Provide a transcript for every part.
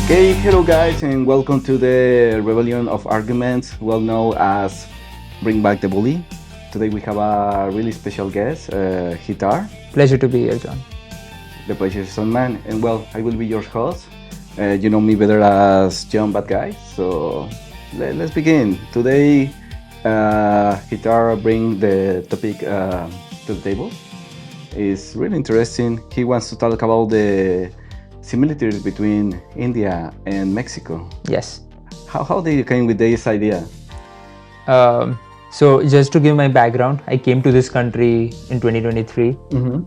Okay, hello guys, and welcome to the Rebellion of Arguments, well known as Bring Back the Bully. Today we have a really special guest, Hitar. Pleasure to be here, John. The pleasure is on mine, and well, I will be your host. You know me better as John Bad Guy, so let's begin. Today, Hitar bring the topic to the table. It's really interesting. He wants to talk about the similitudes between India and Mexico. Yes. How did you came with this idea? So just to give my background, I came to this country in 2023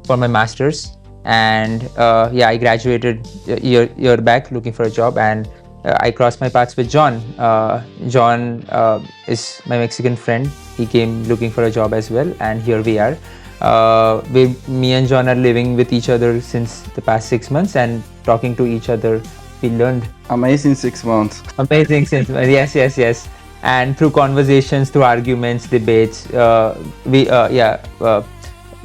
for my master's, and I graduated a year back looking for a job, and I crossed my paths with John. John is my Mexican friend. He came looking for a job as well, and here we are. Me and John are living with each other since the past 6 months and talking to each other. We learned Amazing 6 months. amazing since yes. And through conversations, through arguments, debates, we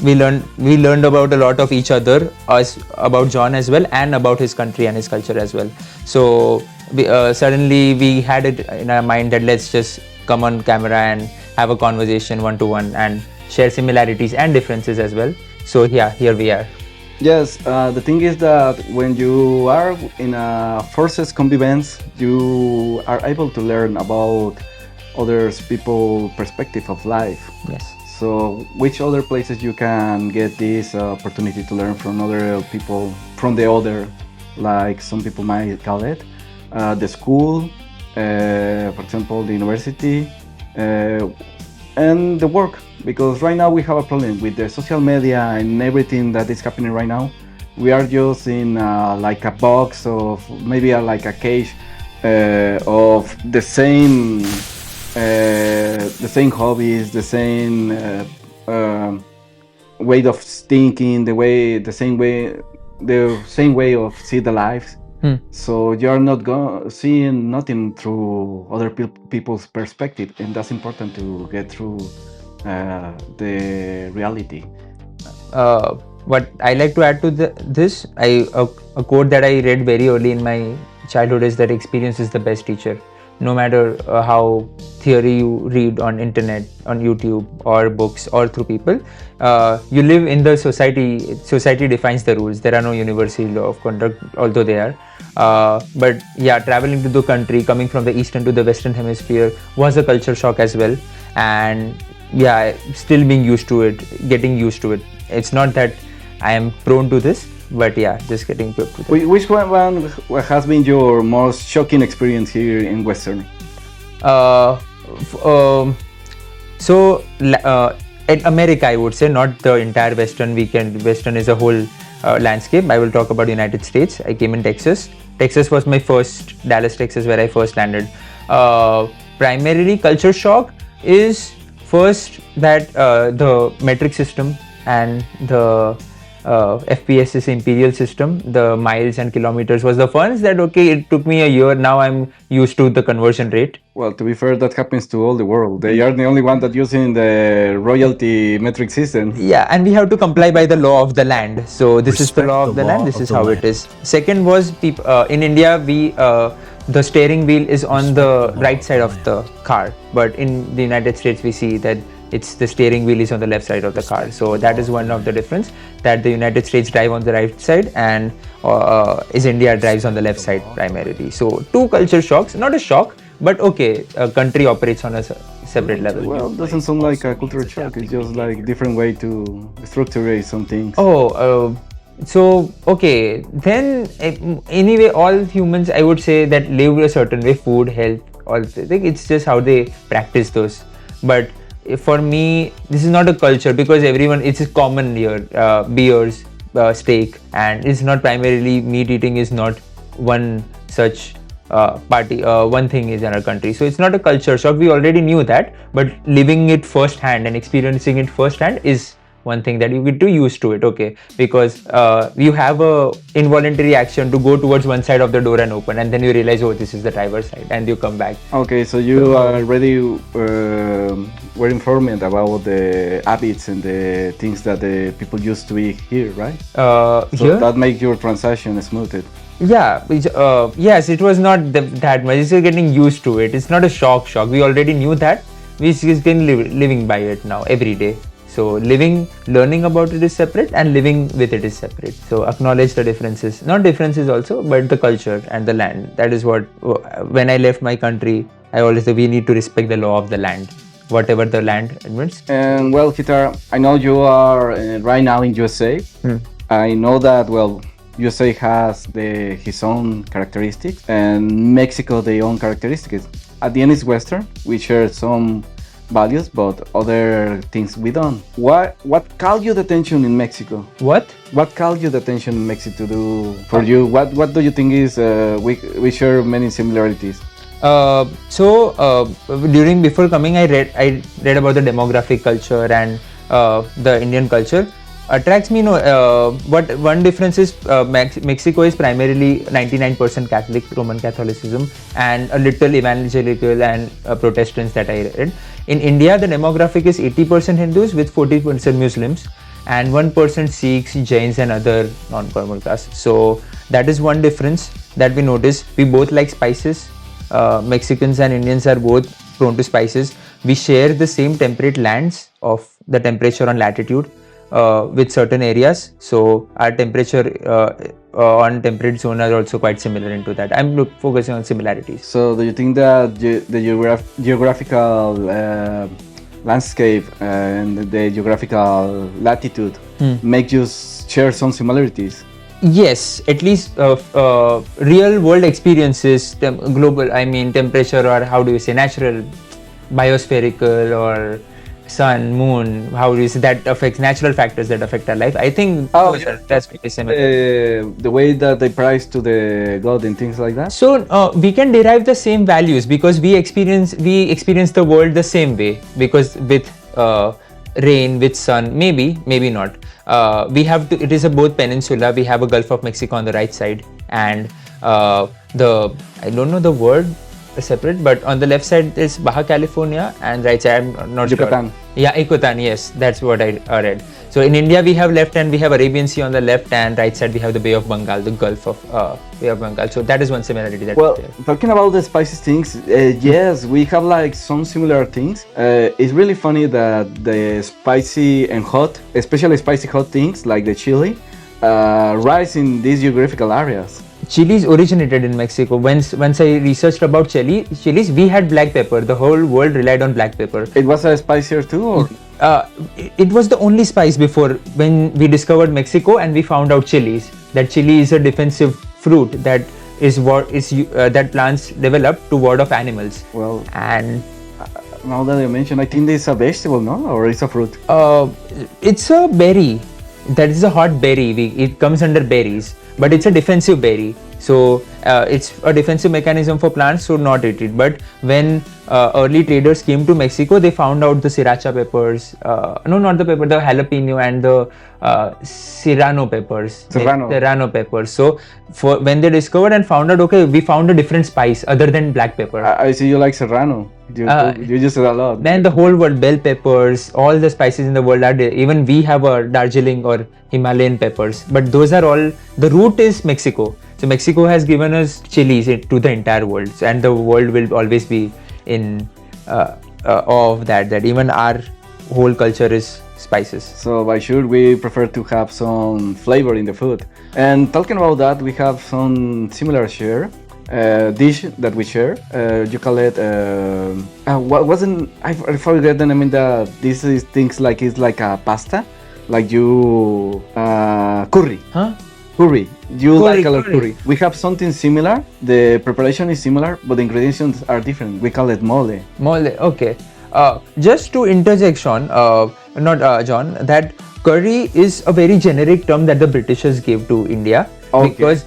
learned about a lot of each other, us about John as well, and about his country and his culture as well. So suddenly we had it in our mind that let's just come on camera and have a conversation one-to-one and share similarities and differences as well. So yeah, here we are. Yes, the thing is that when you are in a forces convivence, you are able to learn about others people's perspective of life. Yes. So which other places you can get this opportunity to learn from other people, from the other, like some people might call it, the school, for example, the university, and the work, because right now we have a problem with the social media and everything that is happening right now. We are just in like a box of maybe like a cage of the same hobbies, the same way of thinking, the same way of see the lives. So you are not seeing nothing through other people's perspective, and that's important to get through the reality. What I like to add to this, a quote that I read very early in my childhood is that experience is the best teacher. No matter how theory you read on internet, on YouTube, or books, or through people, you live in the society. Society defines the rules. There are no universal law of conduct, although they are. But yeah, traveling to the country, coming from the eastern to the western hemisphere, was a culture shock as well. And yeah, still being used to it, getting used to it. It's not that I am prone to this, but yeah, just getting equipped with it. Which one has been your most shocking experience here in Western? In America, I would say, not the entire Western weekend. Western is a whole landscape. I will talk about United States. I came in Texas. Texas was my first, Dallas, Texas, where I first landed. Primarily, culture shock is first that the metric system and the FPS's imperial system, the miles and kilometers, was the first that okay, it took me a year, now I'm used to the conversion rate. Well, to be fair, that happens to all the world. They are the only one that using the royalty metric system. Yeah, and we have to comply by the law of the land. So this is the law of the land, this is how it is. Second was in India, the steering wheel is on the right side of the car, but in the United States we see that it's the steering wheel is on the left side of the car. So that is one of the difference, that the United States drive on the right side and is India drives on the left side primarily. So two culture shocks, not a shock, but okay, a country operates on a separate level. Well, it doesn't sound like a cultural shock, it's just like different way to structure some things. So okay, then anyway, all humans, I would say, that live a certain way, food, health, all, it's just how they practice those. But for me, this is not a culture, because everyone, it's common here, beers, steak, and it's not primarily meat eating is not one such one thing is in our country. So it's not a culture shock, we already knew that, but living it firsthand and experiencing it firsthand is one thing that you get too used to it, okay, because you have a involuntary action to go towards one side of the door and open, and then you realize, oh, this is the driver's side, and you come back. Okay, so you already were informed about the habits and the things that the people used to eat here, right? So Here? that makes your transaction smoothed. Yes, it was not that much. It's just getting used to it. It's not a shock. We already knew that. We just been living by it now every day. So learning about it is separate, and living with it is separate. So acknowledge the differences, not differences also, but the culture and the land. That is what, when I left my country, I always say we need to respect the law of the land, whatever the land admits. And well, Kitar, I know you are right now in USA. I know that, well, USA has his own characteristics, and Mexico their own characteristics. At the end, it's Western. We share some values, but other things we don't. What caught you the attention in Mexico? What caught you the attention in Mexico to do for you? What do you think is we share many similarities? Before coming, I read about the demographic culture and the Indian culture. Attracts me. What one difference is, Mexico is primarily 99% Catholic, Roman Catholicism, and a little evangelical and Protestants that I read. In India, the demographic is 80% Hindus with 40% Muslims, and 1% Sikhs, Jains, and other non-formal castes. So that is one difference that we notice. We both like spices. Mexicans and Indians are both prone to spices. We share the same temperate lands of the temperature on latitude with certain areas. So our temperature on temperate zone are also quite similar into that. I'm focusing on similarities. So do you think that the geographical landscape and the geographical latitude make you share some similarities? Yes, at least real world experiences, global, I mean temperature, or how do you say, natural, biospherical, or sun, moon, how do you say, that affects natural factors that affect our life. I think that's pretty similar. The way that they price to the god and things like that. So we can derive the same values because we experience the world the same way, because with rain, with sun, maybe not. It is a both peninsula. We have a Gulf of Mexico on the right side, and I don't know the word separate, but on the left side is Baja California, and right side I'm not Yucatan. sure. Yeah, Yucatan. Yes, that's what I read. So in India we have left and we have Arabian Sea on the left, and right side we have the Bay of Bengal, the Gulf of Bay of Bengal. So that is one similarity that. Well, talking about the spicy things, yes, we have like some similar things. It's really funny that the spicy and hot, especially spicy hot things like the chili, rise in these geographical areas. Chilies originated in Mexico. Once I researched about chilies, we had black pepper. The whole world relied on black pepper. It was a spicier too, or? It was the only spice before when we discovered Mexico and we found out chilies. That chili is a defensive fruit that that plants develop to ward off animals. Well, and now that you mention, I think it's a vegetable, no, or it's a fruit. It's a berry. That is a hot berry. It comes under berries, but it's a defensive berry. So it's a defensive mechanism for plants to not eat it. But when early traders came to Mexico, they found out the sriracha peppers. No, not the pepper, the jalapeno and the serrano peppers. Serrano peppers. So when they discovered and found out, okay, we found a different spice other than black pepper. I see you like serrano. You use it a lot. Then the whole world, bell peppers, all the spices in the world are there. Even we have a Darjeeling or Himalayan peppers, but those are all, the root is Mexico. So Mexico has given us chilies to the entire world, and the world will always be in awe of that even our whole culture is spices. So by sure we prefer to have some flavor in the food. And talking about that, we have some similar share. Dish that we share. You call it what wasn't I forget the name. In this is things like it's like a pasta, like you curry. Curry. You like a lot curry. We have something similar. The preparation is similar, but the ingredients are different. We call it mole. Mole. Okay. Just to interject, John, that curry is a very generic term that the Britishers gave to India. Okay. Because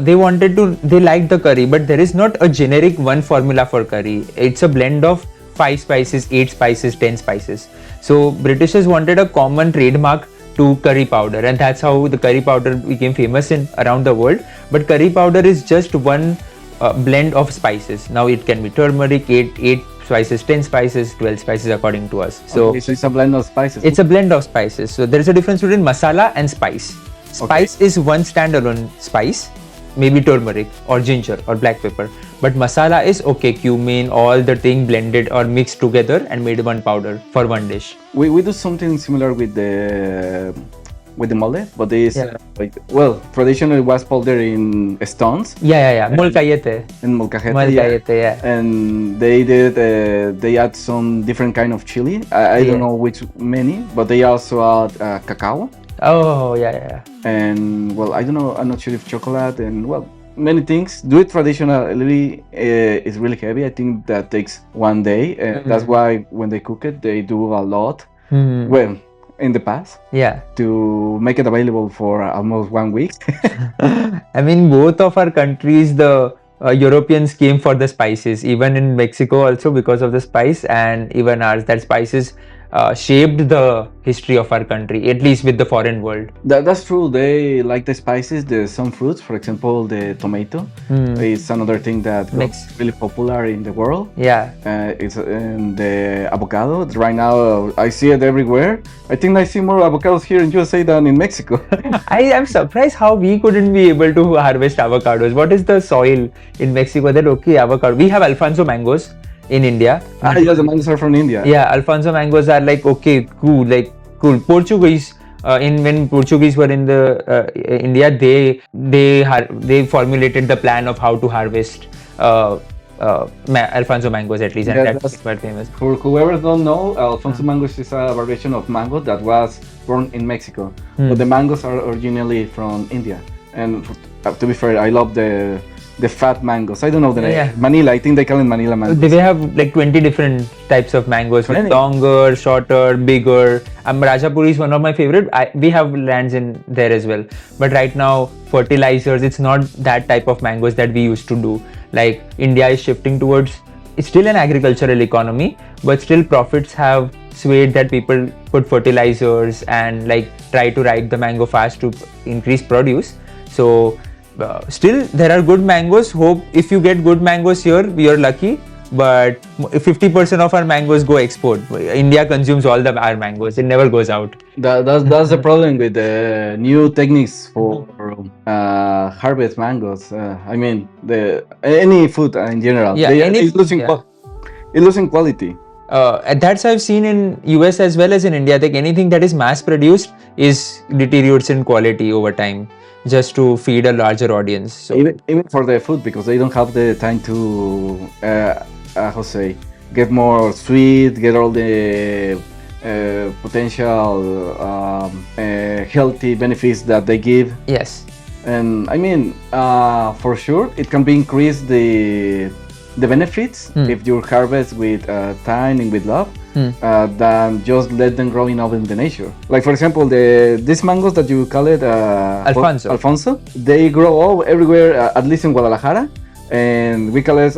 they liked the curry, but there is not a generic one formula for curry. It's a blend of 5 spices, 8 spices, 10 spices. So Britishers wanted a common trademark to curry powder, and that's how the curry powder became famous around the world. But curry powder is just one blend of spices. Now it can be turmeric, 8 spices, 10 spices, 12 spices according to us. So, okay, so it's a blend of spices. It's a blend of spices. So there is a difference between masala and spice. Spice is one standalone spice, maybe turmeric or ginger or black pepper. But masala is okay, cumin, all the thing blended or mixed together and made one powder for one dish. We do something similar with the mole, but it's like, well, traditionally it was powdered in stones. Yeah. Molcajete. In molcajete, Molcajete, yeah. And they add some different kind of chili. I don't know which many, but they also add cacao. Oh, yeah. And well, I don't know, I'm not sure if chocolate and well, many things. Do it traditionally is really heavy. I think that takes one day. And that's why when they cook it, they do a lot. Well, in the past, to make it available for almost 1 week. I mean, both of our countries, the Europeans came for the spices, even in Mexico also because of the spice, and even ours, that spices shaped the history of our country, at least with the foreign world. That's true. They like the spices. There's some fruits, for example, the tomato is another thing that is really popular in the world. Yeah. It's in the avocado. Right now, I see it everywhere. I think I see more avocados here in USA than in Mexico. I am surprised how we couldn't be able to harvest avocados. What is the soil in Mexico that avocado? We have Alfonso mangoes in India. The mangoes are from India. Yeah, Alfonso mangoes are like cool. Portuguese, when Portuguese were in the India, they formulated the plan of how to harvest Alfonso mangoes, at least, and that's quite famous. For whoever don't know, Alfonso mangoes is a variation of mango that was born in Mexico, but the mangoes are originally from India. And to be fair, I love the fat mangoes. I don't know the name. Manila, I think they call it Manila mangoes. They have like 20 different types of mangoes, longer, shorter, bigger. Rajapuri is one of my favorite. We have lands in there as well. But right now, fertilizers, it's not that type of mangoes that we used to do. Like India is shifting towards, it's still an agricultural economy, but still profits have swayed that people put fertilizers and like try to ripe the mango fast to increase produce. So still there are good mangoes. Hope if you get good mangoes here, you're lucky. But 50% of our mangoes go export. India consumes all our mangoes. It never goes out. That's the problem with the new techniques for harvest mangoes. I mean, any food in general. It's losing quality. That's I've seen in US as well as in India. I think anything that is mass produced deteriorates in quality over time, just to feed a larger audience. So even for the food, because they don't have the time to get more sweet, get all the potential healthy benefits that they give. Yes. And I mean, for sure, it can be increased the benefits if you harvest with time and with love than just let them grow in the nature. Like for example, these mangoes that you call it Alfonso, they grow everywhere, at least in Guadalajara, and we call it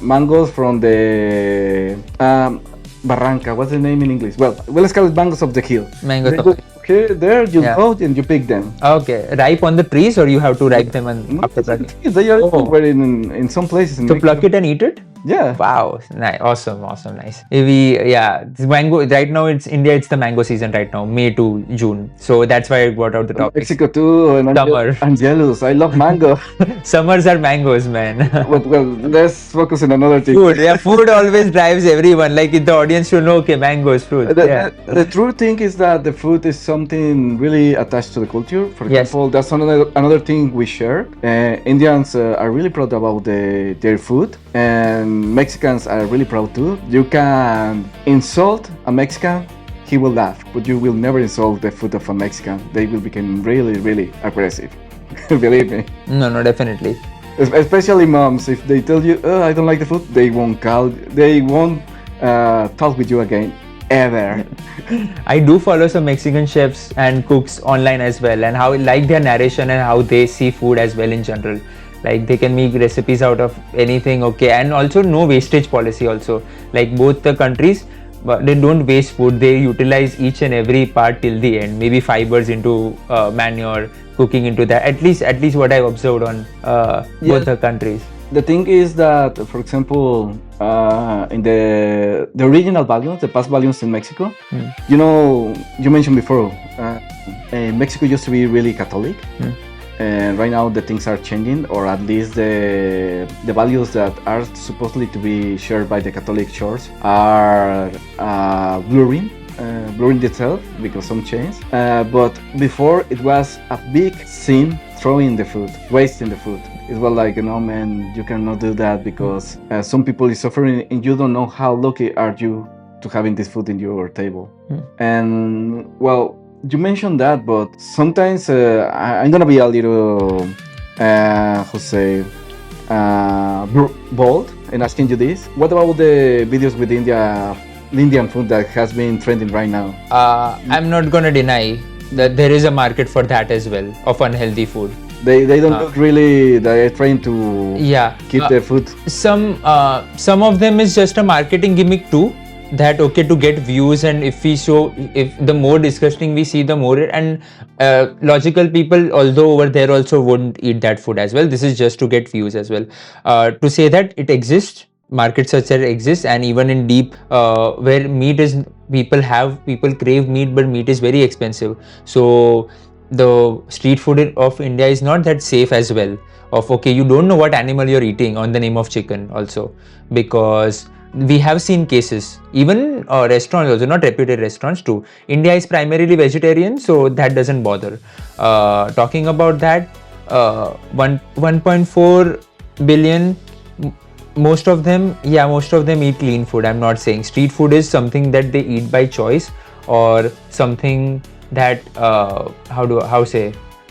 mangoes from the Barranca. What's the name in English? Well, let's call it mangoes of the hill. Okay, there you go and you pick them. Okay, ripe on the trees, or you have to ripe them after plucking? They are in some places. To pluck it and eat it? Yeah. Wow, nice, awesome, nice. This mango right now. It's India. It's the mango season right now, May to June. So that's why I brought out the topic. Mexico too. And summer. I'm jealous. I love mango. Summers are mangoes, man. Well, let's focus on another thing. Food always drives everyone. Like the audience should know, okay, mangoes, fruit. The true thing is that the food is something really attached to the culture. For example, that's another thing we share. Indians are really proud about their food, and Mexicans are really proud too. You can insult a Mexican, he will laugh, but you will never insult the food of a Mexican. They will become really, really aggressive. Believe me. No, definitely. Especially moms, if they tell you, "Oh, I don't like the food," they won't talk with you again, ever. I do follow some Mexican chefs and cooks online as well, and how I like their narration and how they see food as well in general. Like they can make recipes out of anything, okay, and also no wastage policy also. Like both the countries, but they don't waste food. They utilize each and every part till the end. Maybe fibers into manure, cooking into that. At least what I've observed on both the countries. The thing is that, for example, in the original volumes, the past volumes in Mexico, you mentioned before, Mexico used to be really Catholic. and right now the things are changing, or at least the values that are supposedly to be shared by the Catholic Church are blurring itself because some change. But before it was a big sin throwing the food, wasting the food. It was like, man, you cannot do that because some people is suffering and you don't know how lucky are you to having this food in your table. And well, you mentioned that, but sometimes I'm gonna be a little, bold in asking you this. What about the videos with Indian food that has been trending right now? I'm not gonna deny that there is a market for that as well, of unhealthy food. They don't look really. They're trying to keep their food. Some of them is just a marketing gimmick too. That to get views, and if the more disgusting we see, the more, and logical people, although over there also wouldn't eat that food as well. This is just to get views as well. To say that it exists, markets such that exist, and even in deep where meat is, people crave meat, but meat is very expensive. So the street food of India is not that safe as well. You don't know what animal you're eating on the name of chicken also, because we have seen cases, even restaurants also, not reputed restaurants too. India is primarily vegetarian, so that doesn't bother. Talking about that, 1.4 billion, most of them eat clean food. I'm not saying street food is something that they eat by choice, or something that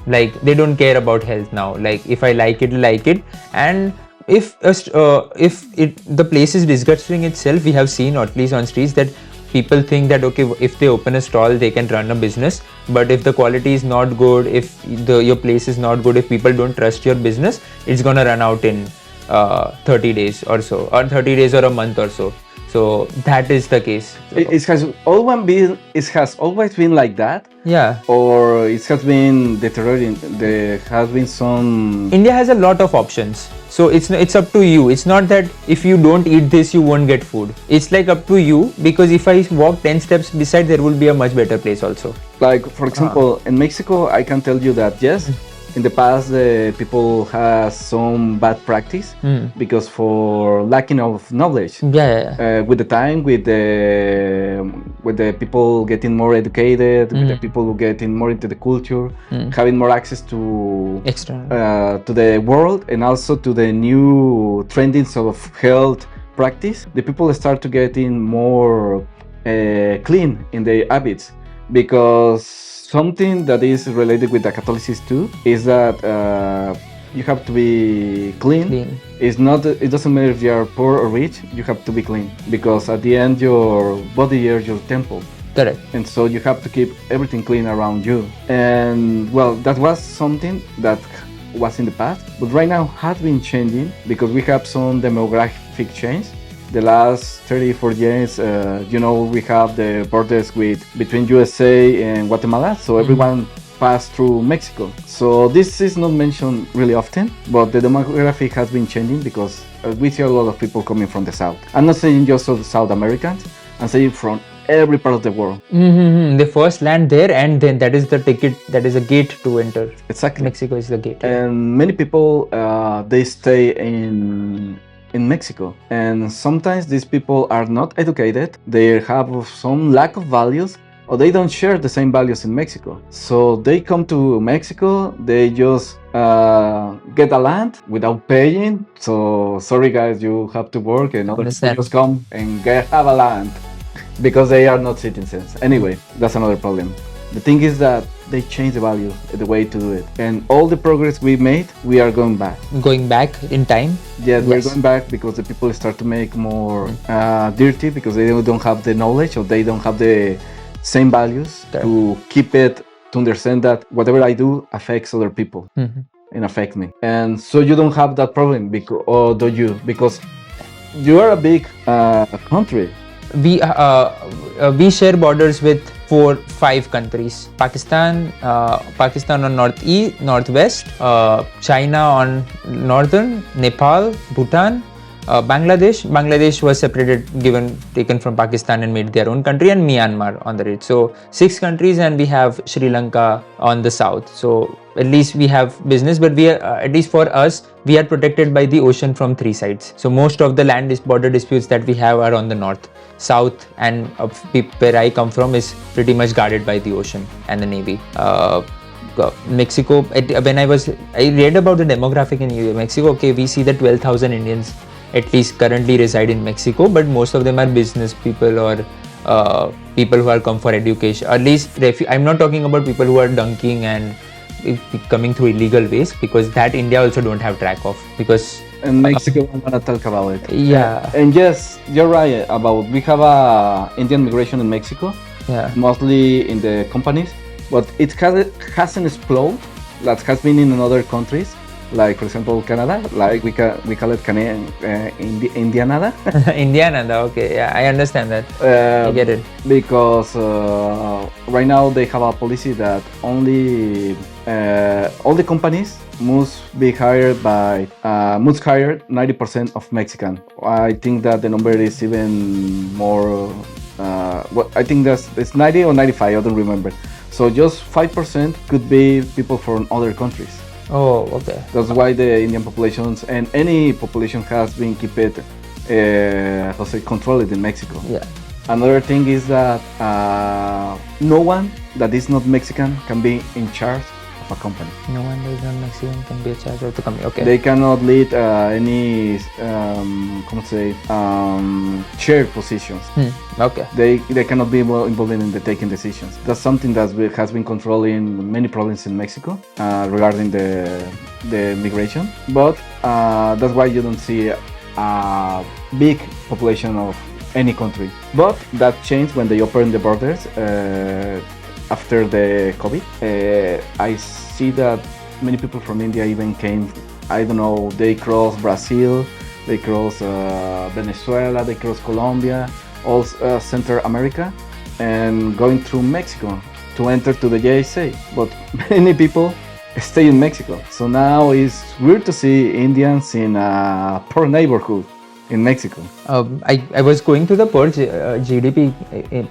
like they don't care about health now. Like, if I like it, and if the place is disgusting itself, we have seen, at least on streets, that people think that if they open a stall, they can run a business. But if the quality is not good, if your place is not good, if people don't trust your business, it's gonna run out in 30 days or so, or 30 days or a month or so. So that is the case. It has always been like that. Yeah. Or it has been deteriorating. There has been some. India has a lot of options, so it's up to you. It's not that if you don't eat this, you won't get food. It's like up to you, because if I walk 10 steps beside, there will be a much better place also. Like, for example, in Mexico, I can tell you that yes, in the past, people has some bad practice because for lacking of knowledge. With the time, with the people getting more educated, with the people getting more into the culture, having more access to the world, and also to the new trendings of health practice, the people start to getting more clean in their habits, because something that is related with the Catholicism too is that you have to be clean. It doesn't matter if you are poor or rich, you have to be clean, because at the end your body is your temple. Correct. And so you have to keep everything clean around you. And well, that was something that was in the past, but right now has been changing because we have some demographic change. The last 34 years, we have the borders between USA and Guatemala, so everyone passed through Mexico. So this is not mentioned really often, but the demographic has been changing because we see a lot of people coming from the South. I'm not saying just of South Americans, I'm saying from every part of the world. They first land there, and then that is the ticket, that is a gate to enter. Exactly. Mexico is the gate. And many people, they stay in Mexico, and sometimes these people are not educated, they have some lack of values, or they don't share the same values in Mexico. So they come to Mexico, they just get a land without paying. So sorry guys, you have to work, and others just come and have a land because they are not citizens. Anyway, that's another problem. The thing is that they change the value, the way to do it. And all the progress we made, we are going back. Going back in time? Yes, we're going back because the people start to make more dirty, because they don't have the knowledge, or they don't have the same values to keep it, to understand that whatever I do affects other people and affect me. And so you don't have that problem, or do you? Because you are a big country. We share borders with 4-5 countries: Pakistan on northwest, China on northern, Nepal, Bhutan, Bangladesh was taken from Pakistan and made their own country, and Myanmar on the right. So 6 countries, and we have Sri Lanka on the south. So at least we have business, but we are, at least for us, we are protected by the ocean from 3 sides. So most of the border disputes that we have are on the north, south, and where I come from is pretty much guarded by the ocean and the navy. Mexico, when I read about the demographic in Mexico. Okay, we see that 12,000 Indians at least currently reside in Mexico, but most of them are business people or people who are come for education. At least I'm not talking about people who are dunking and coming through illegal ways, because that India also don't have track of, because in Mexico, I'm gonna talk about it. Yeah. And yes, you're right about we have Indian migration in Mexico. Yeah. Mostly in the companies, but it hasn't exploded that has been in other countries, like for example Canada, like we call it Indianada. Indianada, okay, yeah, I understand that. I get it. Because right now they have a policy that only all the companies must hire 90% of Mexican. I think that the number is even more. I think it's 90 or 95. I don't remember. So just 5% could be people from other countries. Oh, okay. That's why the Indian populations and any population has been kept controlled in Mexico. Yeah. Another thing is that no one that is not Mexican can be in charge of a company. No one that is not Mexican can be in charge of the company. Okay. They cannot lead any chair positions. Okay. They cannot be involved in the taking decisions. That's something that has been controlling many problems in Mexico regarding the migration. But that's why you don't see a big population of any country. But that changed when they opened the borders after the COVID. I see that many people from India even came. I don't know, they crossed Brazil, they crossed Venezuela, they crossed Colombia, all Central America, and going through Mexico to enter to the USA. But many people stay in Mexico. So now it's weird to see Indians in a poor neighborhood in Mexico. I was going to the per GDP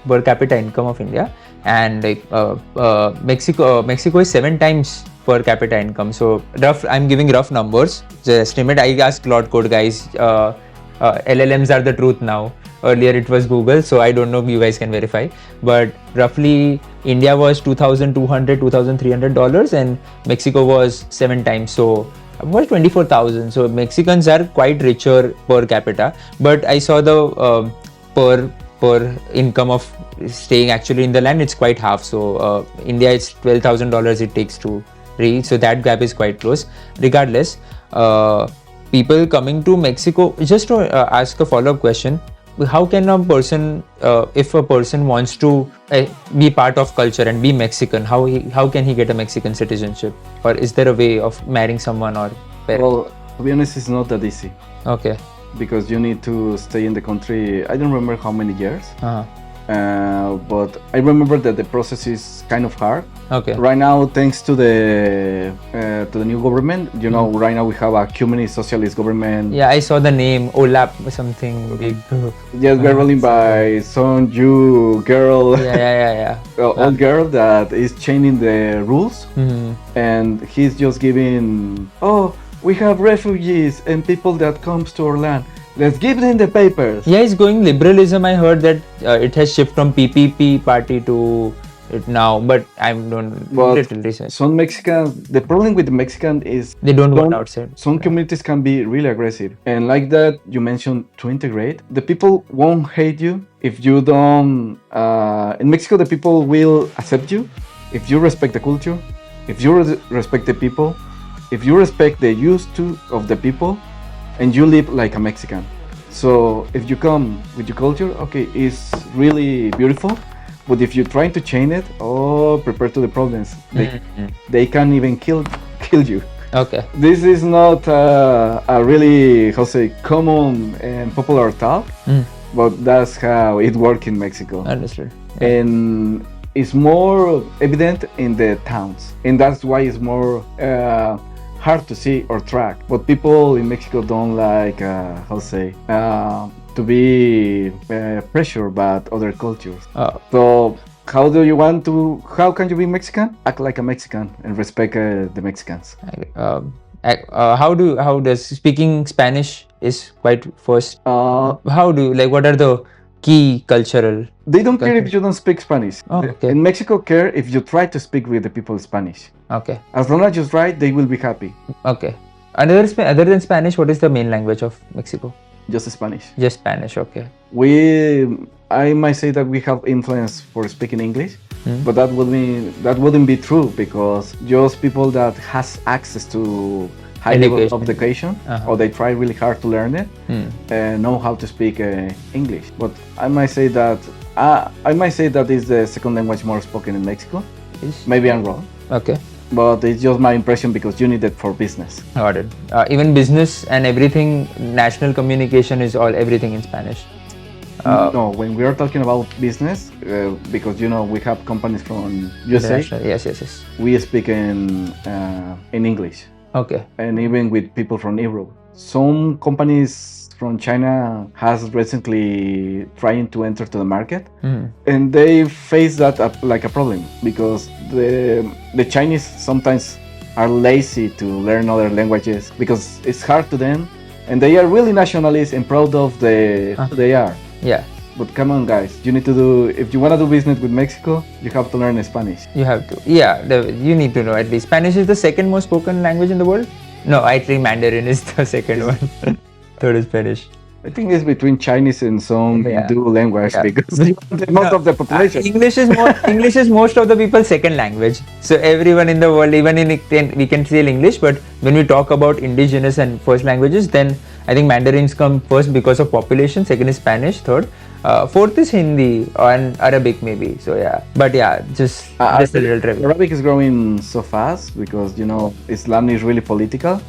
per capita income of India, and Mexico is 7 times per capita income. So I'm giving rough numbers. The estimate, I asked Claude Code guys. LLMs are the truth now. Earlier it was Google, so I don't know, you guys can verify. But roughly India was $2,200, $2,300, and Mexico was 7 times. So about 24,000. So Mexicans are quite richer per capita. But I saw the per income of staying actually in the land, it's quite half. So India, it's $12,000 it takes to reach. So that gap is quite close. Regardless, people coming to Mexico, just to ask a follow-up question, how can a person, if a person wants to be part of culture and be Mexican, how can he get a Mexican citizenship? Or is there a way of marrying someone or parent? Well, to be honest, it's not that easy. Okay. Because you need to stay in the country, I don't remember how many years. But I remember that the process is kind of hard. Okay. Right now, thanks to the new government, you know, right now we have a communist socialist government. Yeah, I saw the name OLAP or something big. Yes, we're ruling by some Jew girl. Yeah. Old girl that is changing the rules, and he's just giving. Oh, we have refugees and people that comes to our land. Let's give them the papers. Yeah, it's going liberalism. I heard that it has shifted from PPP party to it now, but I don't little research. Some Mexicans, the problem with the Mexican is they don't want outside. Some communities can be really aggressive, and like that you mentioned, to integrate, the people won't hate you if you don't. In Mexico, the people will accept you if you respect the culture, if you respect the people, if you respect the use of the people, and you live like a Mexican. So if you come with your culture, okay, it's really beautiful. But if you're trying to change it, prepare to the problems. They can even kill you. Okay. This is not a really, common and popular talk, but that's how it works in Mexico. Understood. Yeah. And it's more evident in the towns, and that's why it's more hard to see or track. But people in Mexico don't like, to be pressured by other cultures. So how can you be Mexican? Act like a Mexican and respect the Mexicans. How does speaking Spanish is quite first? What are the key cultural? They don't care if you don't speak Spanish. Oh, okay. In Mexico, care if you try to speak with the people Spanish. Okay. As long as you try, they will be happy. Okay. Other than Spanish, what is the main language of Mexico? Just Spanish. Just Spanish. Okay. I might say that we have influence for speaking English, but that wouldn't be true, because just people that has access to high level of education, or they try really hard to learn it, know how to speak English. But I might say that is the second language more spoken in Mexico. Maybe I'm wrong. Okay. But it's just my impression, because you need it for business. Got it. Even business and everything, national communication is everything in Spanish. No, when we are talking about business, because we have companies from USA. Yes. We speak in English. Okay. And even with people from Europe. Some companies from China has recently trying to enter to the market, and they face that like a problem, because the Chinese sometimes are lazy to learn other languages because it's hard to them, and they are really nationalist and proud of who they are. Yeah. But come on, guys, you need to if you want to do business with Mexico, you have to learn Spanish. You have to. Yeah, you need to know at least. Spanish is the second most spoken language in the world? No, actually Mandarin is the second one. Third is Spanish. I think it's between Chinese and some Hindu language, because most of the population. English is most of the people's second language. So everyone in the world, even we can say English, but when we talk about indigenous and first languages, then I think Mandarins come first because of population, second is Spanish, third. Fourth is Hindi and Arabic maybe. So yeah, but yeah, just a little trivia. Arabic is growing so fast because Islam is really political.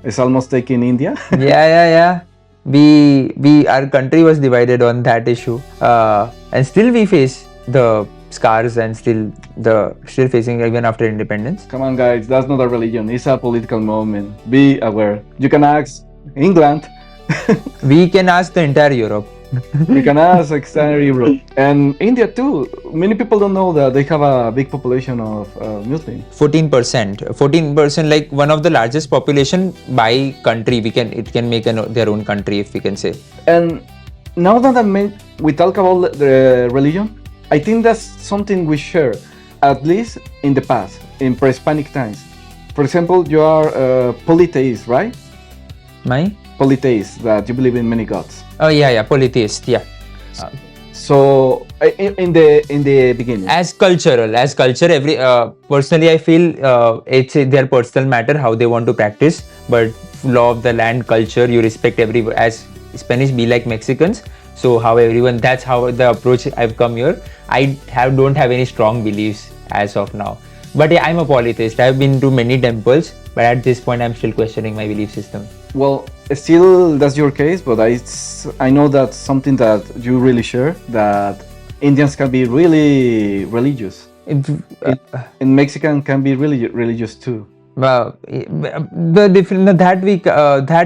It's almost taking India. Yeah. Our country was divided on that issue, and still we face the scars and still facing even after independence. Come on, guys, that's not a religion. It's a political movement. Be aware. You can ask England. We can ask the entire Europe. We can ask entire Europe and India too. Many people don't know that they have a big population of Muslims. 14%, like one of the largest population by country. It can make their own country, if we can say. And now that we talk about the religion, I think that's something we share, at least in the past, in pre-Hispanic times. For example, you are polytheist, right? Polytheist, that you believe in many gods. Oh yeah, polytheist, yeah. So in the beginning, as culture, every personally I feel it's their personal matter how they want to practice, but law of the land, culture, you respect everyone. As Spanish be like Mexicans, so that's how the approach I've come here. I don't have any strong beliefs as of now, but yeah, I'm a polytheist. I've been to many temples, but at this point I'm still questioning my belief system. Well, still that's your case, but I know that's something that you really share, that Indians can be really religious. And Mexican can be really religious too. Well, that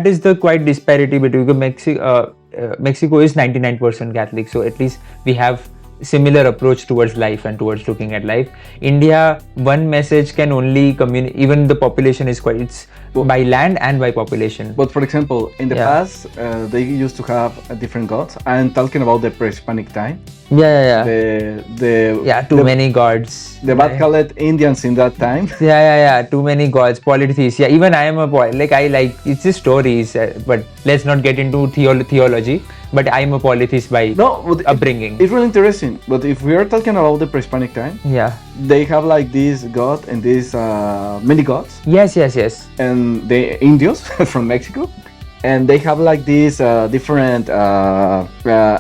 is the quite disparity between Mexico is 99% Catholic, so at least we have similar approach towards life and towards looking at life. India, one message can only communicate, even the population is it's by land and by population. But for example, in the past, they used to have different gods. I'm talking about the pre-Hispanic time. Yeah. Many gods. The bad colored Indians in that time. Yeah. Too many gods, polytheists. Yeah, even I am a it's just stories, but let's not get into theology. But I'm a polytheist by upbringing. It's really interesting. But if we are talking about the pre-Hispanic time, they have like this god and these many gods. Yes. And the Indios from Mexico. And they have like these different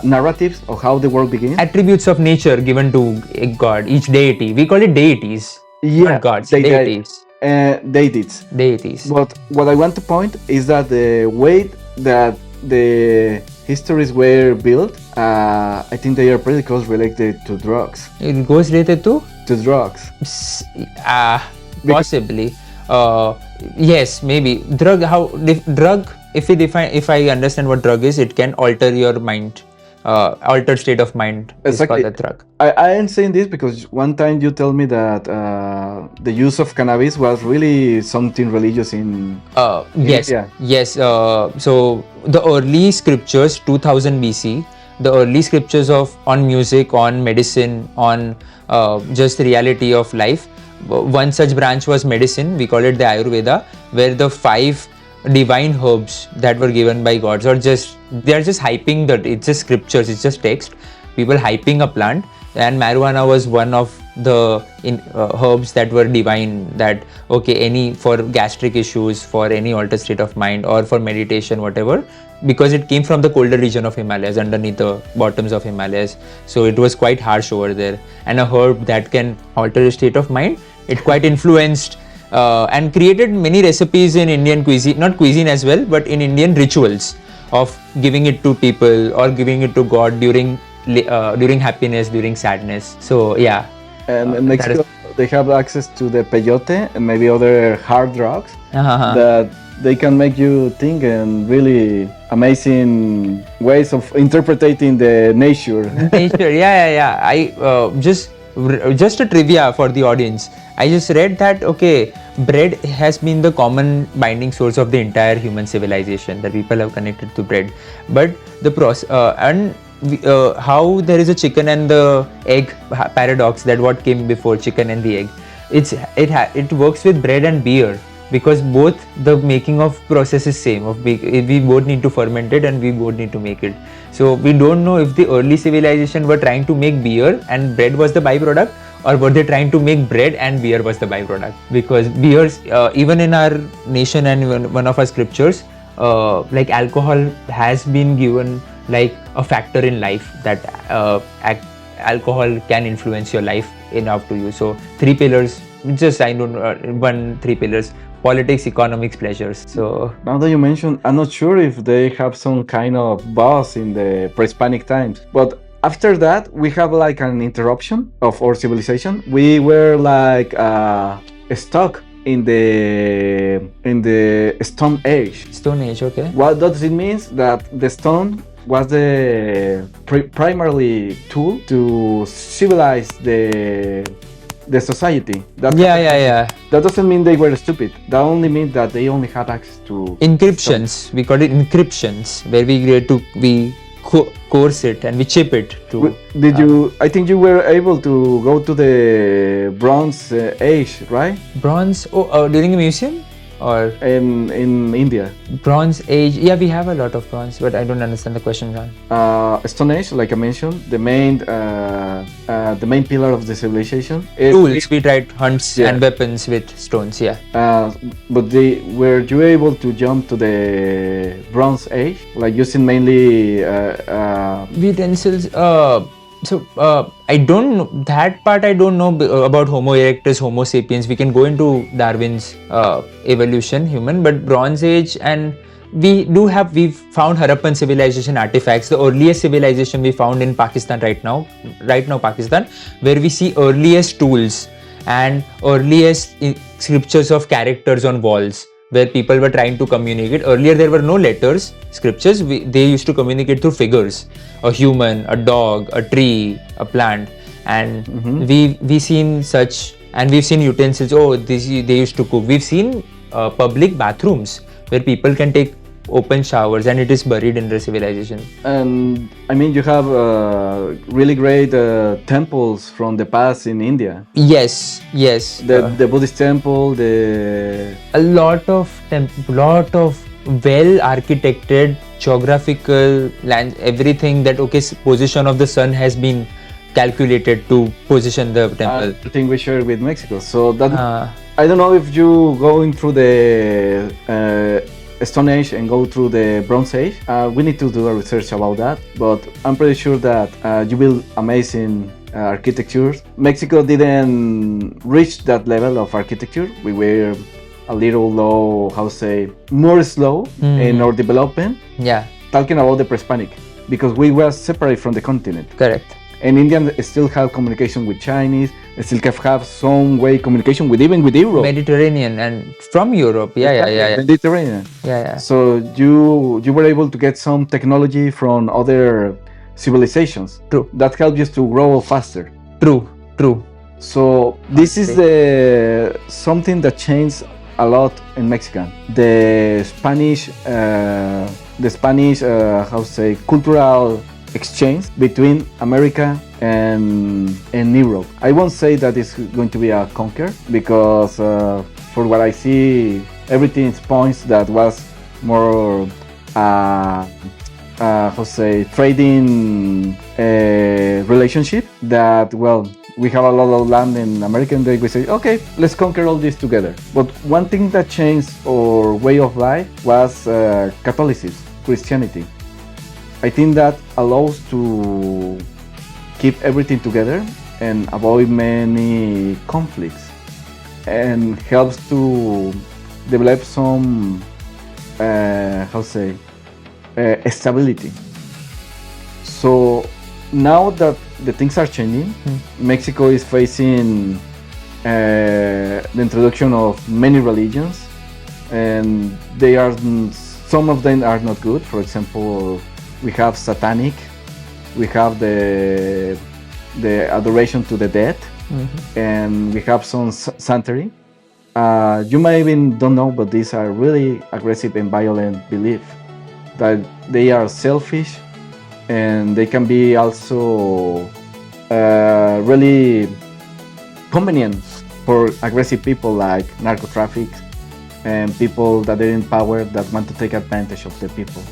narratives of how the world begins. Attributes of nature given to a god, each deity. We call it deities. Not gods, deities. Deities. But what I want to point is that the way that the histories were built, I think they are pretty close related to drugs. It goes related to? To drugs. Possibly. Yes, maybe drug. Drug? If I understand what drug is, it can alter your mind. Altered state of mind is called a drug. I am saying this because one time you tell me that the use of cannabis was really something religious in Yes, India. yes. So the early scriptures, 2000 BC, the early scriptures on music, on medicine, on just reality of life. One such branch was medicine. We call it the Ayurveda, where the 5 divine herbs that were given by gods, or just they are just hyping that. It's just scriptures. It's just text. People hyping a plant, and marijuana was one of the herbs that were divine. That okay, any for gastric issues, for any altered state of mind, or for meditation, whatever. Because it came from the colder region of Himalayas, underneath the bottoms of Himalayas, so it was quite harsh over there. And a herb that can alter the state of mind, it quite influenced and created many recipes in Indian cuisine, not cuisine as well, but in Indian rituals of giving it to people or giving it to God during happiness, during sadness. So yeah. And in Mexico, they have access to the peyote and maybe other hard drugs that they can make you think in really amazing ways of interpreting the nature. Nature, yeah. I just a trivia for the audience. I just read that okay, bread has been the common binding source of the entire human civilization. That people have connected to bread, but the process how there is a chicken and the egg paradox, that what came before chicken and the egg. It works with bread and beer, because both the making of process is same. We both need to ferment it and we both need to make it. So we don't know if the early civilization were trying to make beer and bread was the byproduct, or were they trying to make bread and beer was the byproduct. Because beers, even in our nation and one of our scriptures, like alcohol has been given like a factor in life, that alcohol can influence your life enough to you. So 3 pillars, just I don't 3 pillars: politics, economics, pleasures. So now that you mention, I'm not sure if they have some kind of boss in the pre-Hispanic times, but after that we have like an interruption of our civilization. We were like stuck in the Stone Age. Stone Age, okay. What does it mean? That the stone was the primarily tool to civilize the society. Yeah. That doesn't mean they were stupid. That only means that they only had access to encryptions. stone. We call it encryptions, where we coerce it and we chip it to. Did you? I think you were able to go to the Bronze Age, right? Bronze? During a museum? Or in India. Bronze Age? Yeah, we have a lot of bronze, but I don't understand the question, John. Stone Age, like I mentioned, the main pillar of the civilization. Tools. We tried hunts and weapons with stones. Yeah. But were you able to jump to the Bronze Age, like using mainly utensils? So I don't know that part. I don't know about Homo erectus, Homo sapiens. We can go into Darwin's evolution, human, but Bronze Age, and we've found Harappan civilization artifacts. The earliest civilization we found in Pakistan right now Pakistan, where we see earliest tools and earliest scriptures of characters on walls, where people were trying to communicate. Earlier there were no letters, scriptures. They used to communicate through figures: a human, a dog, a tree, a plant. And we've seen such, and we've seen utensils. They used to cook. We've seen public bathrooms where people can take open showers, and it is buried in the civilization. And I mean, you have really great temples from the past in India. Yes. The Buddhist temple, a lot of well architected geographical land, everything that position of the sun has been calculated to position the temple. I think we share with Mexico. So that I don't know if you going through the Stone Age and go through the Bronze Age. We need to do a research about that, but I'm pretty sure that you will amazing architecture. Mexico didn't reach that level of architecture. We were a little low, more slow in our development. Yeah. Talking about the pre-Hispanic, because we were separate from the continent. Correct. And Indians still have communication with Chinese. still can have some way communication with even with Europe. Mediterranean and from Europe. Yeah. Mediterranean. Yeah. So you were able to get some technology from other civilizations. True. That helped you to grow faster. True. So this is something that changed a lot in Mexican. The Spanish, how to say, cultural exchange between America and Europe. I won't say that it's going to be a conquer, because for what I see, everything points that was more how to say, trading relationship. That, well, we have a lot of land in America, and we say, okay, let's conquer all this together. But one thing that changed our way of life was Catholicism, Christianity. I think that allows to keep everything together and avoid many conflicts, and helps to develop some, stability. So now that the things are changing, Mexico is facing the introduction of many religions, and some of them are not good. For example, we have satanic, we have the adoration to the dead, and we have some sanctuary. You might even don't know, but these are really aggressive and violent beliefs, that they are selfish, and they can be also really convenient for aggressive people like narco traffic and people that are in power that want to take advantage of the people.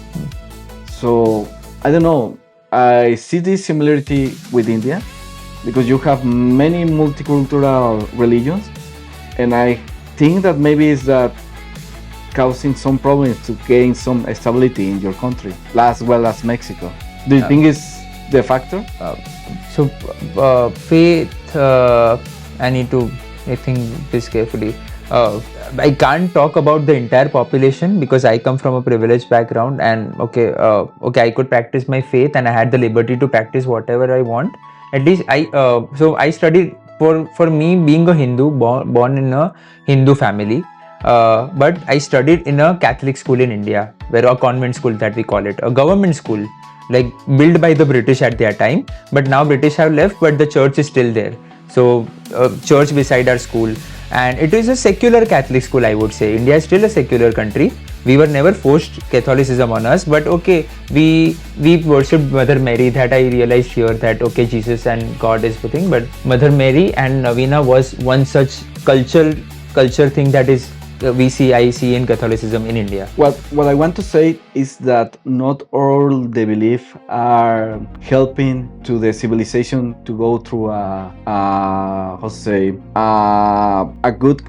So I don't know, I see this similarity with India, because you have many multicultural religions, and I think that maybe it's that causing some problems to gain some stability in your country, as well as Mexico. Do you think it's the factor? Faith, I need to think this carefully. I can't talk about the entire population because I come from a privileged background, and I could practice my faith, and I had the liberty to practice whatever I want. At least I studied, for me, being a Hindu, born in a Hindu family. But I studied in a Catholic school in India, where a convent school that we call it, a government school, like built by the British at their time. But now British have left, but the church is still there. So church beside our school, and it is a secular Catholic school, I would say. India is still a secular country. We were never forced Catholicism on us, but we worshipped Mother Mary. That I realized here, that Jesus and God is the thing, but Mother Mary and Novena was one such culture thing that is I see in Catholicism in India. What I want to say is that not all the beliefs are helping to the civilization to go through a good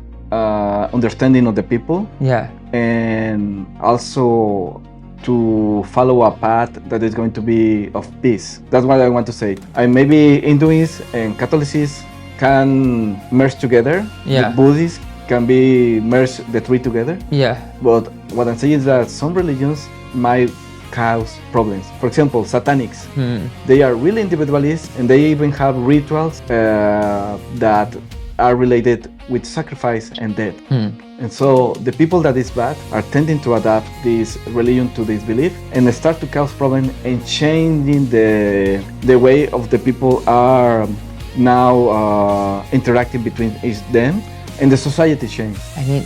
understanding of the people. Yeah. And also to follow a path that is going to be of peace. That's what I want to say. Maybe Hinduism and Catholicism can merge together. Yeah. The Buddhists can be merged, the three together. Yeah. But what I'm saying is that some religions might cause problems. For example, Satanics. They are really individualist, and they even have rituals that are related with sacrifice and death. And so the people that is bad are tending to adapt this religion to this belief, and they start to cause problems and changing the way of the people are now interacting between them. And the society change. I mean,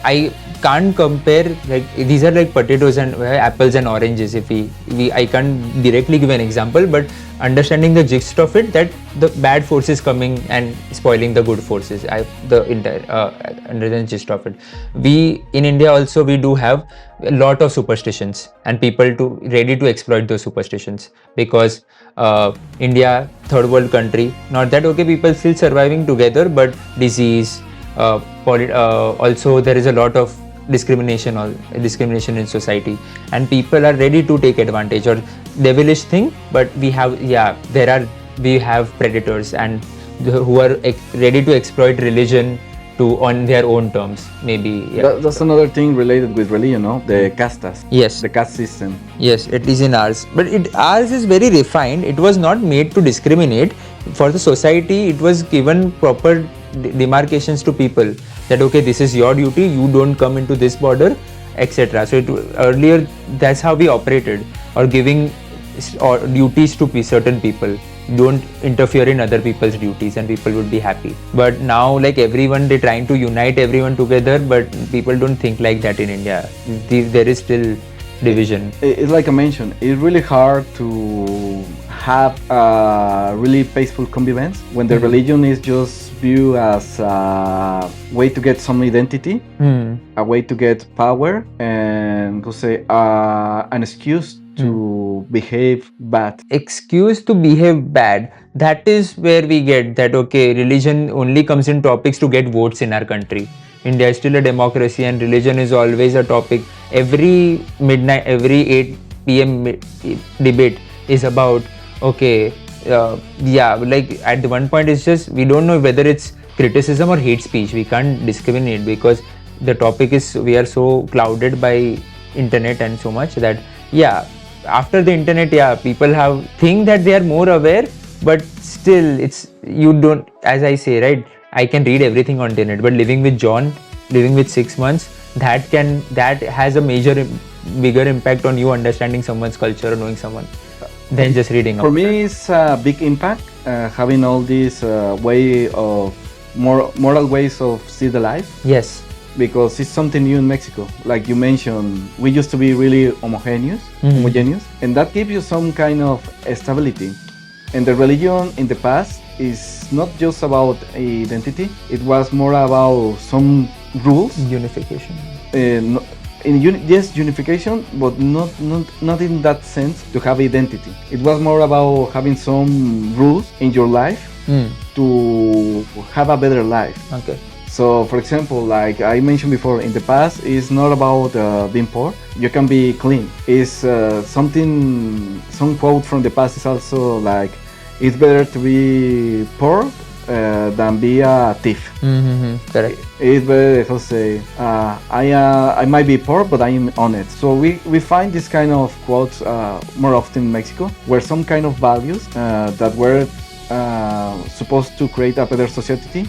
I can't compare, like, these are like potatoes and apples and oranges. I can't directly give an example, but understanding the gist of it, that the bad forces coming and spoiling the good forces. Under the gist of it. In India also, we do have a lot of superstitions, and people ready to exploit those superstitions, because India, third world country, not that people still surviving together, but disease, also there is a lot of discrimination in society, and people are ready to take advantage or devilish thing. But we have predators and who are ready to exploit religion on their own terms, maybe. That's another thing related with religion, no? The castas. Yes. The caste system. Yes, at least in ours. But ours is very refined. It was not made to discriminate. for the society, it was given proper demarcations to people that okay, this is your duty, you don't come into this border, etc. So earlier that's how we operated, or giving or duties to certain people. Don't interfere in other people's duties and people would be happy. But now like everyone, they're trying to unite everyone together, but people don't think like that in India. There is still division. It's like I mentioned, it's really hard to have a really peaceful convivence when the religion is just viewed as a way to get some identity, a way to get power, and to say an excuse to behave bad. Excuse to behave bad. That is where we get that okay, religion only comes in topics to get votes in our country. India is still a democracy and religion is always a topic. Every midnight, every 8 p.m. debate is about okay, like at one point it's just we don't know whether it's criticism or hate speech. We can't discriminate because the topic is, we are so clouded by internet and so much that after the internet, people think that they are more aware, but still it's, you don't, as I say, right, I can read everything on internet, but living with John, living with 6 months, that has a bigger impact on you understanding someone's culture or knowing someone than just reading. For me, it's a big impact having all these way of moral ways of see the life. Yes. Because it's something new in Mexico. Like you mentioned, we used to be really homogeneous, and that gives you some kind of stability. And the religion in the past is not just about identity, it was more about some rules. Unification. Yes, unification, but not in that sense to have identity. It was more about having some rules in your life to have a better life. Okay. So, for example, like I mentioned before, in the past, it's not about being poor. You can be clean. It's some quote from the past is also like, it's better to be poor than be a thief. Correct. It's better to say, I might be poor, but I'm honest. So we find this kind of quotes more often in Mexico, where some kind of values that were supposed to create a better society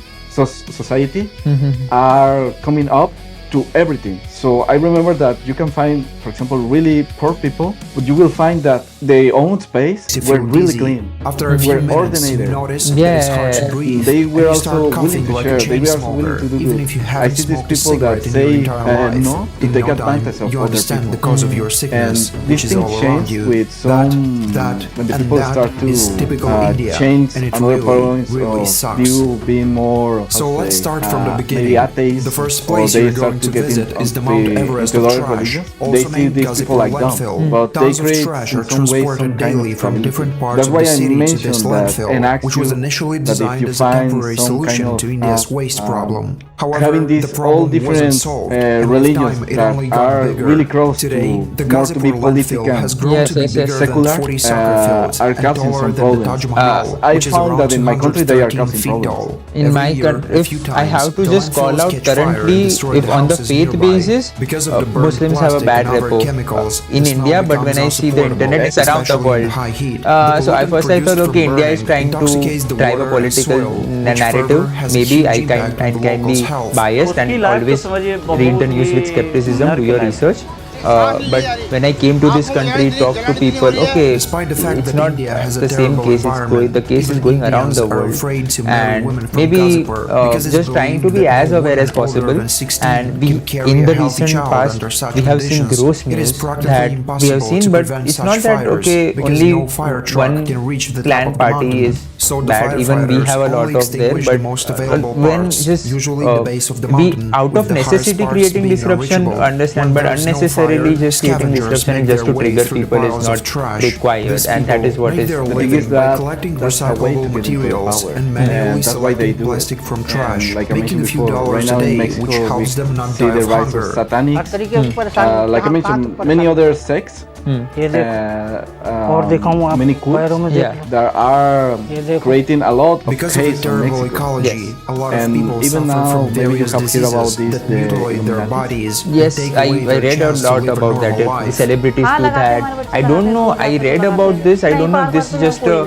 are coming up to everything. So I remember that you can find, for example, really poor people, but you will find that their own space were really clean. After a few minutes, you notice that it's hard to breathe. They were and you also start willing coughing to like share. a They chain were also willing smoker, to do even good. if you I haven't see these smoked a people that cigarette in your say entire life. no to In take no advantage time, of you other understand people. the cause of your sickness, And which these is all things around change you. with some That when the and people that start to is typical India, change and it another points really of sucks. view, being more. So let's start from the beginning. Maybe atheist, The first or place they you're start going to to get visit in is the on Mount the Everest of other trash, religions. They also see named these people like dumb, landfill. but they Tons of create trash in are some ways transported some kind daily of from stability. different parts That's of why the I city to mentioned this that landfill, and ask which was you initially that if designed you as a find temporary some solution kind of, to India's waste problem. However, having the these all problem wasn't different solved, and with religions time it that only got are bigger. really close Today, to the more to be Gazipur political landfill has grown to be bigger than secular 40 soccer fields are and causing taller some than the problems. Taj Mahal, I which is found around that in my country they are 213 causing feet problems. tall. In Every my year, country, a if few I have times, to the just call landfills out catch fire and currently, destroy if the on the houses faith nearby. basis, Because of the burnt Muslims have a plastic bad and other repo chemicals, in the smell India, but when becomes I see the internet, it's around the especially in world. high heat. So I pollutant thought, produced okay, from India is burning trying to intoxicates the drive a water and political soil, which narrative. further has a Maybe huge I impact on the can be locals' health. biased and always read the news with skepticism, do your research. But when I came to this country, talk to people, okay, Despite the fact it's that not India has a the same terrible case. environment, The case is even going around Indians the are world, afraid to marry women and from maybe Gazipur because it's just trying to believed be that as no aware as woman older possible. than 16 And we, can carry in a the healthy recent child past, under such we have seen conditions. gross It is news practically that we have impossible seen, to but prevent it's such not that fires okay, because only no fire truck one can reach the top clan of the party mountain. is So the bad. Even we firefighters have a lot only of there, extinguish but the most available when parts, just usually the base of the we mountain, out with of the highest necessity parts creating being disruption, unreachable. understand, When but there's no unnecessarily fire, just creating scavengers disruption make and just their to way trigger through the people is piles not of trash. required, These and that is people what make is their the thing living is by that collecting that's a way to recyclable get into materials power. and manually And that's why they selecting do plastic it. from trash, Like I making mentioned a few before, right dollars now a in day, Mexico which helps we them not see die the of rise of hunger. satanics, like I mentioned, many other sects, many cults that are creating a lot of Because of the chaos in terrible Mexico. ecology, Yes. a lot of And people even suffer now, from maybe you various have heard about diseases this, that the mutilate their Illuminati. bodies Yes, and take I away their read a chance to lot live a about that. normal The life. celebrities do that. I don't know. I read about this. I don't know if this is just a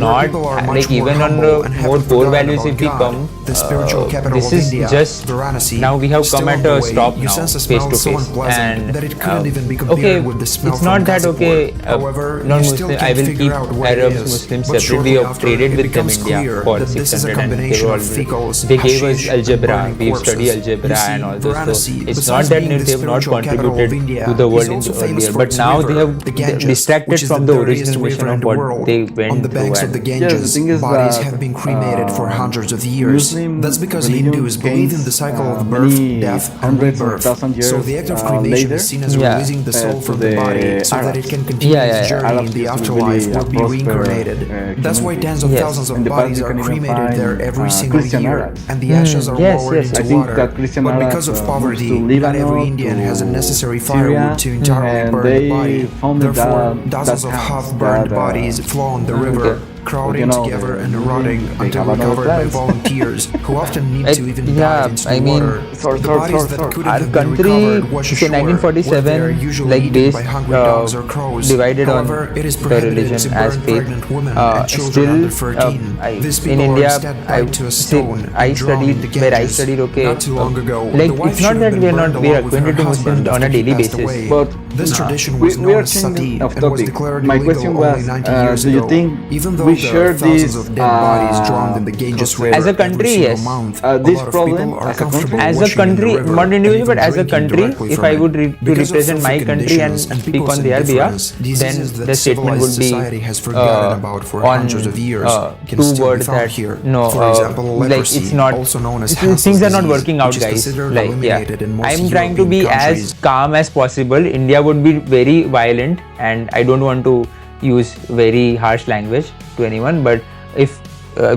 not people are much like more even on humble the and more haven't poor forgotten values. about If we God, come, the spiritual capital this of is India, just Varanasi, now we have come still at on a the way. stop You now, sense a face smell to so face, unpleasant and that it couldn't even be compared okay, with the smell it's from not that Gazipur. okay. However, you Non-Muslim, still I can't will figure keep out what it Arabs, is. Muslims But separate. We shortly have after, traded it with them becomes India clear for that this is a 600 and they combination were of fecals, they gave us hashish, and algebra. burning We have studied corpses. algebra You see, and all this. So Varanasi, it's besides not that being the they have not spiritual capital of contributed India, to the is world in also the famous earlier, for but its now river, they have the Ganges, distracted which is from the the dirtiest original mission river in of the what world. they went On the through. banks of the And Yes, the Ganges, thing is bodies that have been cremated for hundreds of years. Muslim That's because religion Hindus believe in the cycle of birth, many death, and hundreds of rebirth. thousand years So the act of cremation later is seen as Yeah. releasing the soul to from the body so that Arabs. it can continue its journey Arabs in the used to be afterlife really or be prosper, reincarnated. That's why community. tens of Yes. thousands In of the past, bodies you are can even cremated there find every single Christian year, Arabs. and the ashes are Yes, lowered yes. into I think water. that Christian But Arabs because of moved poverty, to not Lebanon, every Indian to has the necessary Syria, firewood to entirely and burn the they body. founded Therefore, that dozens of house half-burned that, bodies flow on the river, Okay. crowding together and rotting they until have another recovered by plans. volunteers who often need to even Yeah, dive into I the mean, water. Sort, The sort, bodies sort, that sort. couldn't Our have been country, recovered wash say ashore, where 1947, they are usually like eaten based, by hungry dogs or crows. divided on However, it is the prohibited religion to as burn faith. pregnant women and children Still, under 13. These in people are India, instead tied to a stone I and drowned in studied the where I Ganges. studied. Okay, Not too long ago, like the wife it's not should have that been we are burned not we are along with her acquainted to husband Muslims on after a he daily passed basis. away. But This tradition we was are known as changing sati of and was topic. declared My illegal question only was, 90 years do you ago. think Even though we there share are thousands this of dead bodies drowned in the Ganges River As a country, every yes. single month, this a lot of problem people are as a country? comfortable As a washing in the country, river not and individual, even but as a drinking country, directly if from I it. would to Because of represent my filthy country and conditions and speak people's on their behalf, indifference, then diseases that the statement civilized would be society has forgotten about for on hundreds of years can two still be words found that here. no, For example, like leprosy, it's not. also known as Things are Hansen's not disease, working out, which is guys. considered Like eliminated in most I'm trying to European be countries. as calm as possible. India would be very violent, and I don't want to use very harsh language to anyone. But if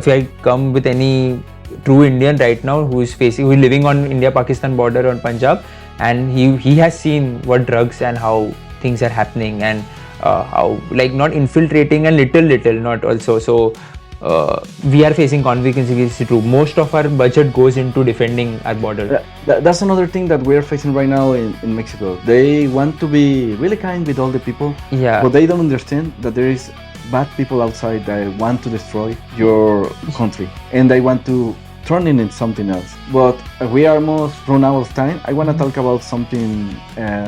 I come with any true Indian right now who is living on India-Pakistan border on Punjab, and he has seen what drugs and how things are happening, and how like not infiltrating and little not also. So we are facing consequences too. Most of our budget goes into defending our border. That's another thing that we're facing right now in Mexico. They want to be really kind with all the people, Yeah. but they don't understand that there is bad people outside that want to destroy your country and they want to turn it into something else. But we are almost run out of time. I want to talk about something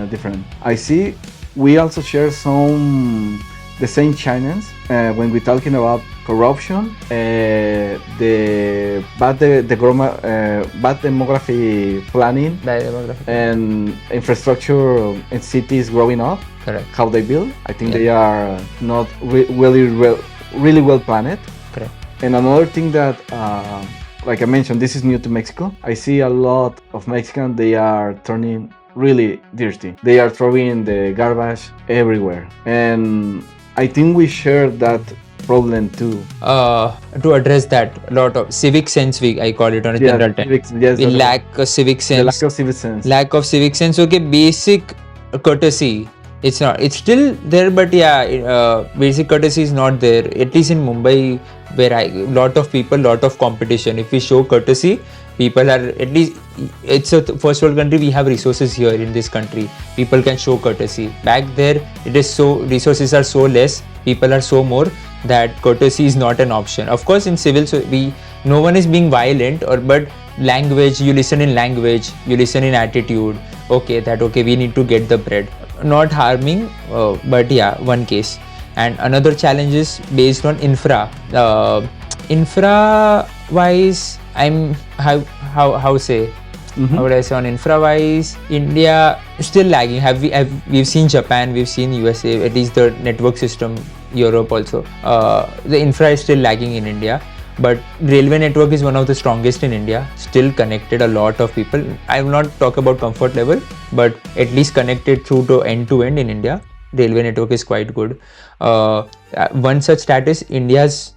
different. I see we also share the same channels when we're talking about corruption, the bad demography planning, and infrastructure in cities growing up. Correct. How they build. I think they are not really well planned. Correct. And another thing that, like I mentioned, this is new to Mexico. I see a lot of Mexicans. They are turning really dirty. They are throwing the garbage everywhere, and I think we share that problem too. To address that, a lot of civic sense, I call it on a general term. We lack a civic sense. The lack of civic sense. Lack of civic sense. Okay, basic courtesy. It's not. It's still there, but yeah, basic courtesy is not there. At least in Mumbai, where lot of people, lot of competition. If we show courtesy, people are at least. It's a first world country. We have resources here in this country. People can show courtesy. Back there, it is so resources are so less. People are so more that courtesy is not an option. Of course, in civil, no one is being violent but language. You listen in language. You listen in attitude. Okay, we need to get the bread. Not harming, but yeah, one case. And another challenge is based on infra. Infra wise, how say? How would I say on infra wise? India still lagging. We've seen Japan, we've seen USA, at least the network system, Europe also. The infra is still lagging in India. But railway network is one of the strongest in India, still connected a lot of people. I will not talk about comfort level, but at least connected through to end in India. Railway network is quite good. One such status, India's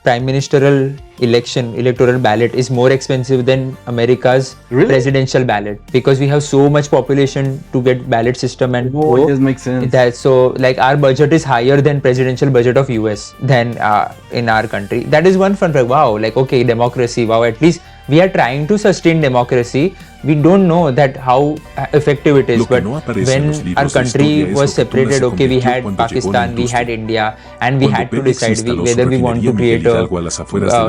prime ministerial electoral ballot is more expensive than America's presidential ballot, because we have so much population to get ballot system and it does make sense. So like our budget is higher than presidential budget of US than in our country. That is one fun fact. Wow, like okay, democracy. Wow, at least we are trying to sustain democracy. We don't know that how effective it is, but when our country was separated, okay, we had Pakistan, we had India, and we had to decide whether we want to create a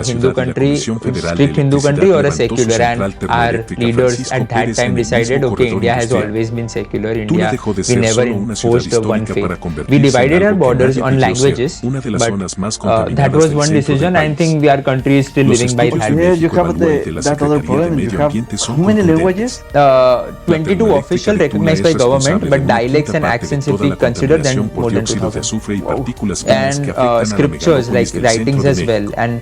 Hindu country, strict Hindu country, or a secular. And our leaders at that time decided, okay, India has always been secular. India, we never imposed one faith. We divided our borders on languages, but that was one decision. I think our country is still living by that. Yeah, you have that other problem. You have how many languages? 22 official recognized by government, but dialects and accents, if we consider, then more than 2000. And scriptures like writings as well. And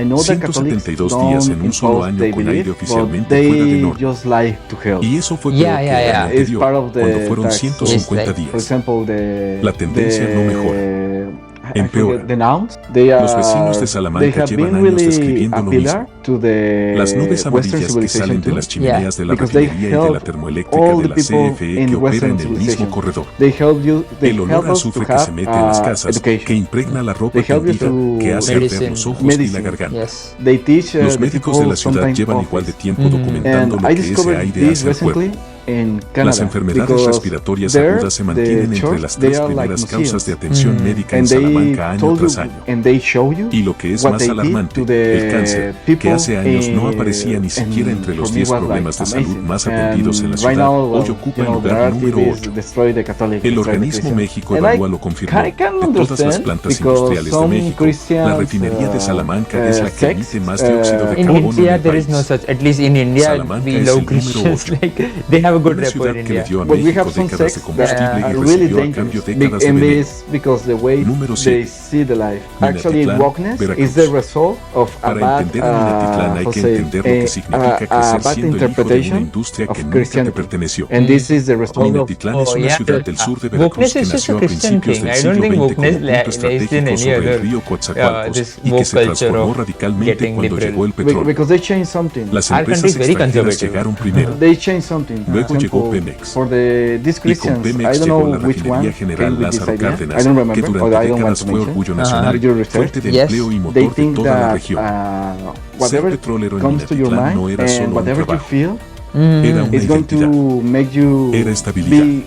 I know that Catholics 172 días en un solo don't año impose con their aire belief, but oficialmente fuera de they norma. just like to help. Y eso fue Yeah, peor que yeah, yeah. realmente It's dio, part of the cuando fueron tax. 150 Yes, like, For días. example, La tendencia no mejora. I Empeora. forget the nouns. They Los vecinos de they Salamanca have llevan been años really describiendo a lo pillar mismo. to the Las nubes Western amarillas que civilization salen de too, las chimeneas de la because they refinería y de la help termoeléctrica all de the la people CFE in que opera Western en el mismo civilization. corredor. They help El olor us a to azufre que se have mete en las casas, education. que impregna la ropa They help you tendida, que to hace arder medicine. los ojos y medicine. la garganta. Yes. They teach Los the médicos de people la ciudad sometimes llevan office. igual de tiempo Mhm. documentando And lo I que ese discovered aire this hace al cuerpo. recently in Canada. Las enfermedades because respiratorias there, agudas se mantienen the entre church, las they tres are like primeras causas de museums. atención médica en And they Salamanca año told tras you, año. and they show you Y lo que es what más they did alarmante, to the el cáncer, people, que hace años no aparecía ni siquiera and entre los for me 10 was, problemas like, de salud amazing. más atendidos en la And ciudad, right now, hoy ocupa el the lugar narrative número is 8. destroy the Catholic, El destroy the organismo Christian. México And Evalúa lo confirmó. I can De todas las understand plantas because industriales de some México, Christians, la refinería de Salamanca es la que sects, emite más dióxido de In carbono en India, el there is no país. such. At least in India, Salamanca we es love el número Christians. 8. Like they have a good Una rapport ciudad in que le India. dio a But we México have some décadas de sects that combustible y are really recibió a cambio dangerous, décadas de and veneno. it's because the way Número they 7. see the life. Actually, Minatitlán, wokeness Veracruz. is the result of a Para bad, entender a Minatitlán hay how que say, entender lo que significa crecer bad siendo el hijo de una interpretation industria of que nunca te Christianity. perteneció. And this is the result of Minatitlán es una ciudad del sur de Veracruz Wokeness que is just a nació a Christian principios thing. del I don't siglo think XX como wokeness punto lies in estratégico any sobre el other río Coatzacoalcos this y que woke se culture transformó of radicalmente getting cuando liberal. llegó el petróleo. because they changed something. Las Our country empresas is very extranjeras conservative. llegaron primero. They changed something. For Luego llegó example, Pemex. for these Y con Christians, Pemex I don't llegó know la which one refinería came general with this Lázaro idea. I Cárdenas, don't que remember, or durante I don't want décadas to fue mention. orgullo With nacional, your research, fuente de Yes. empleo y they motor de think toda la that región. uh, whatever Ser petrolero en comes to your Minatitlán mind no era and solo un whatever you trabajo. feel Era una is going identidad. to make you Era estabilidad. be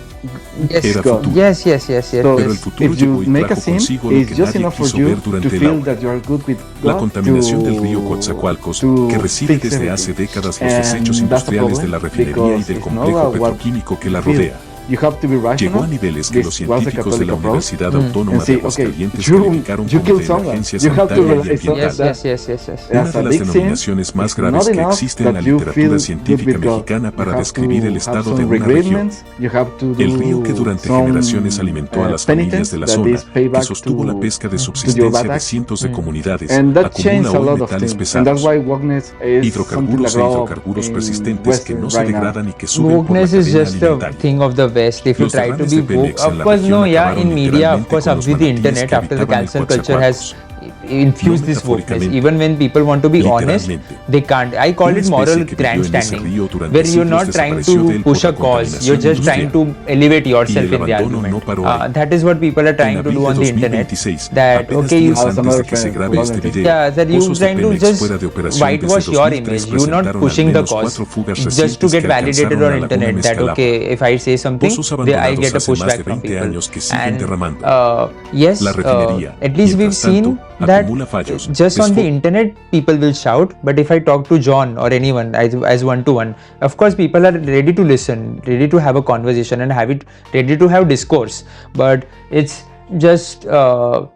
Yes, Era God. futuro. yes. So Pero el futuro if you llegó y make a trajo sin, consigo lo it's que just nadie enough for quiso you ver durante to el feel agua. that you are good with La God contaminación to- del río Coatzacoalcos, to que recibe fix desde hace everything. décadas los And desechos that's the industriales de problem, la refinería y because del it's complejo not what petroquímico que la you feel. rodea. You have to be rational. Llegó a niveles que This los was the científicos de la Catholic approach. Universidad Autónoma And de see, Aguascalientes you calificaron kill como de someone. emergencia You have to sanitaria y realize ambiental. Yes. Una As de a las big sin, denominaciones más it's graves not que enough existe en la that you literatura feel científica good with God. mexicana para You have describir to el have estado some de una región. regretments. You have to do El río que durante some, generaciones alimentó a las familias penitence de la that zona, is payback que sostuvo la to- pesca de to your subsistencia bad de acts. cientos de comunidades, And that changed acumula a hoy lot of metales things. And that's pesados, why wokeness is something hidrocarburos that e grow hidrocarburos in persistentes que Western no se right now. degradan y que suben por la Wokeness is cadena just a alimentaria. thing of the West. If you Los try to derrames be de woke, Pemex en of la course, región no, yeah, acabaron in media, of literalmente course, con up los with the manatíes que internet, after the habitaban en cancel culture has Coatzacoalcos. infused No this wokeness. metafóricamente. Even when people want to be honest, Literalmente. they can't. I call Una it moral especie que vivió en ese grandstanding, río durante where you're siglos not trying desapareció de to él push por a la cause, you're contaminación just trying industrial. to elevate Y yourself el in the abandono argument. no paró ahí. That is what people are En trying to abril do de on the internet. 2026, That apenas okay, you días antes de que se grabe este video, yeah, that you pozos de trying to Pemex just fuera de operación whitewash desde your 2003 image. You're not presentaron pushing al the menos cause 4 fugas just to recientes get que validated alcanzaron on la laguna internet. That Mezcalapa. okay, if I say something, Pozos I abandonados get a hace más pushback de from 20 people. años que siguen derramando. Yes, La refinería, at least we've mientras tanto, seen that acumula fallos, just on the internet people will shout, but if I talk to John or anyone as one to one, of course people are ready to listen, ready to have a conversation and have it ready to have discourse. But it's just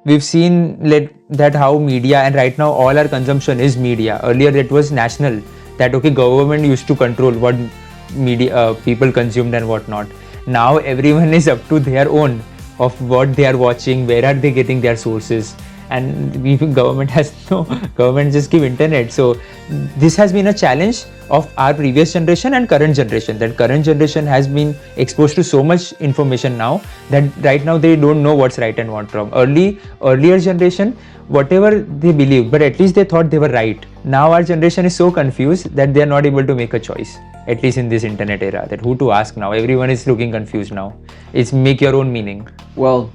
we've seen that how media, and right now all our consumption is media. Earlier it was national, that okay, government used to control what media people consumed and what not. Now everyone is up to their own of what they are watching, where are they getting their sources, and government has no, government just give internet. So this has been a challenge of our previous generation and current generation, that current generation has been exposed to so much information now that right now they don't know what's right and what's wrong. Earlier generation, whatever they believed, but at least they thought they were right. Now our generation is so confused that they are not able to make a choice, at least in this internet era, that who to ask now. Everyone is looking confused now. It's make your own meaning. Well,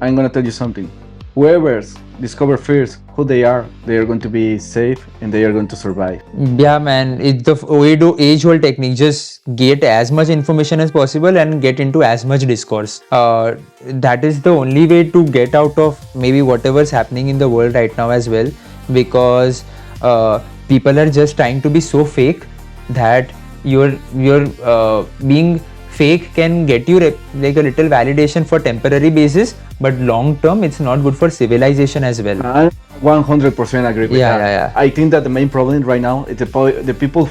I'm gonna tell you something. Whoever's discover first who they are going to be safe and they are going to survive. Yeah, man, it's the age-old technique. Just get as much information as possible and get into as much discourse. That is the only way to get out of maybe whatever's happening in the world right now as well, because people are just trying to be so fake that you're being fake can get you like a little validation for temporary basis, but long term it's not good for civilization as well. I 100% agree with that. Yeah. I think that the main problem right now is the people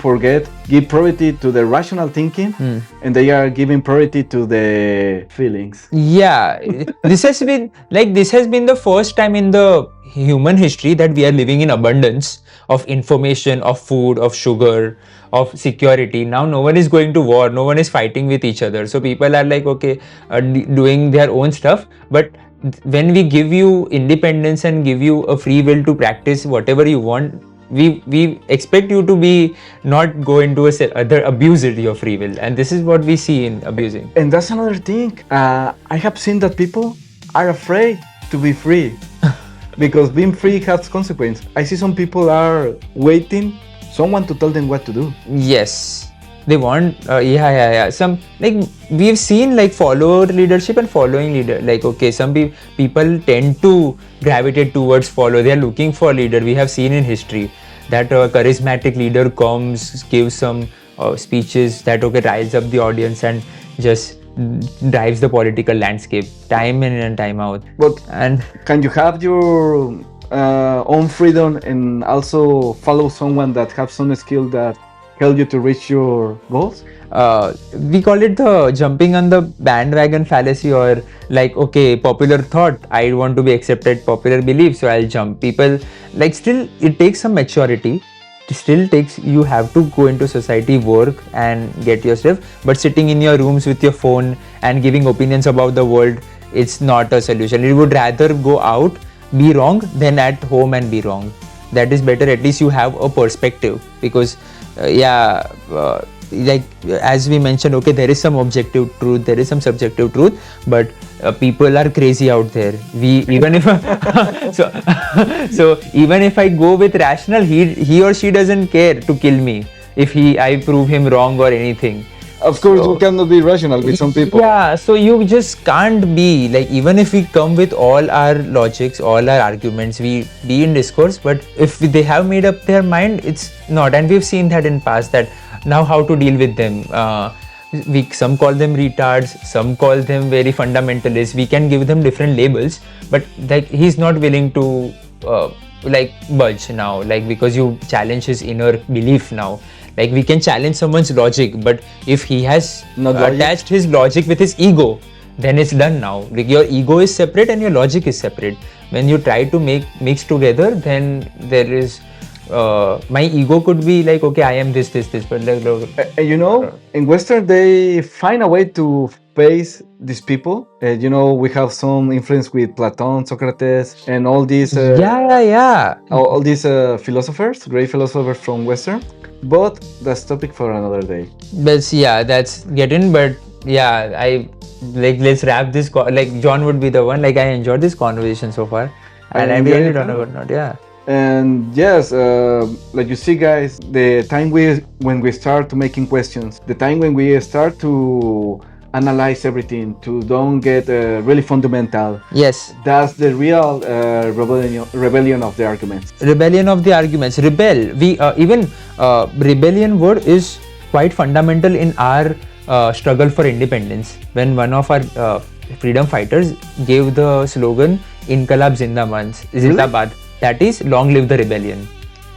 give priority to the rational thinking and they are giving priority to the feelings. Yeah, this has been the first time in the human history that we are living in abundance of information, of food, of sugar, of security. Now no one is going to war, no one is fighting with each other, so people are like okay, doing their own stuff. But when we give you independence and give you a free will to practice whatever you want, we expect you to be not go into other abuse your free will, and this is what we see in abusing. And that's another thing. I have seen that people are afraid to be free because being free has consequence. I see some people are waiting someone to tell them what to do. Yes, they want some, like we've seen like follower leadership and following leader. Like okay, some people tend to gravitate towards follow. They are looking for leader. We have seen in history that a charismatic leader comes, gives some speeches that okay riles up the audience and just drives the political landscape time in and time out. But And can you have your own freedom and also follow someone that have some skill that help you to reach your goals? we call it the jumping on the bandwagon fallacy, or like okay, popular thought, I want to be accepted, popular belief, so I'll jump. People like, still it takes some maturity, still takes, you have to go into society, work and get yourself, but sitting in your rooms with your phone and giving opinions about the world, it's not a solution. You would rather go out, be wrong, than at home and be wrong. That is better. At least you have a perspective, because like as we mentioned, okay, there is some objective truth, there is some subjective truth, but people are crazy out there. We even if so even if I go with rational, he or she doesn't care to kill me if I prove him wrong or anything. Of course, we cannot be rational with some people. Yeah, so you just can't be like, even if we come with all our logics, all our arguments, we be in discourse, but if they have made up their mind, it's not. And we've seen that in past, that now how to deal with them. Some call them retards, some call them very fundamentalists. We can give them different labels, but like he's not willing to like budge now, like because you challenge his inner belief now. Like we can challenge someone's logic, but if he has attached his logic with his ego, then it's done now. Like your ego is separate and your logic is separate. When you try to mix together, then there is my ego could be like, okay, I am this, but like, you know, in Western they find a way to face these people. You know, we have some influence with Platon, Socrates, and all these all these philosophers, great philosophers from Western. But that's topic for another day. But yeah, that's getting. But yeah, I like, let's wrap this. Like John would be the one. Like I enjoyed this conversation so far, and I really don't know about yeah. And yes, like you see, guys, the time when we start to making questions, the time when we start to analyze everything, to don't get really fundamental. Yes, that's the real rebellion of the arguments. Rebellion of the arguments. Rebel. We even rebellion word is quite fundamental in our struggle for independence. When one of our freedom fighters gave the slogan "Inqilab Zindabad," that is, long live the rebellion.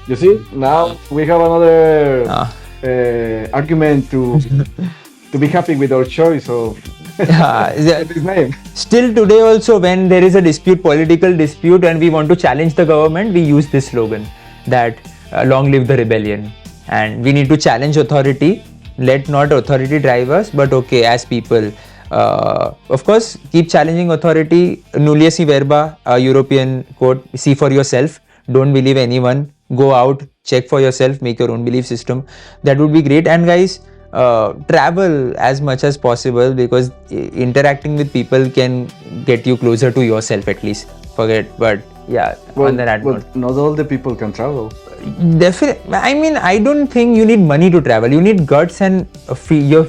You see, now we have another argument to be happy with our choice of his name. Still today also, when there is a dispute, political dispute, and we want to challenge the government, we use this slogan, that long live the rebellion. And we need to challenge authority. Let not authority drive us, but okay, as people, of course, keep challenging authority. Nullius in verba, European quote, see for yourself, don't believe anyone, go out, check for yourself, make your own belief system. That would be great. And guys, travel as much as possible, because interacting with people can get you closer to yourself, at least. But yeah, on that note. Not all the people can travel. Definitely. I mean, I don't think you need money to travel. You need guts and your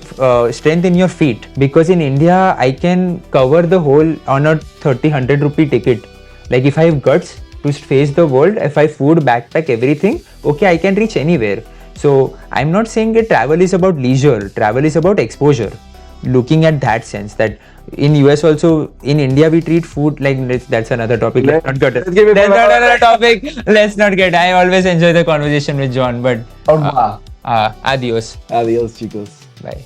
strength in your feet. Because in India, I can cover the whole on a 30-100 rupee ticket. Like if I have guts to face the world, if I food, backpack, everything, okay, I can reach anywhere. So I'm not saying that travel is about leisure. Travel is about exposure. Looking at that sense, that in US also, in India we treat food like, that's another topic. Let's not get it. That's not another topic. Let's not get. I always enjoy the conversation with John, but adios. Adios, chicos. Bye.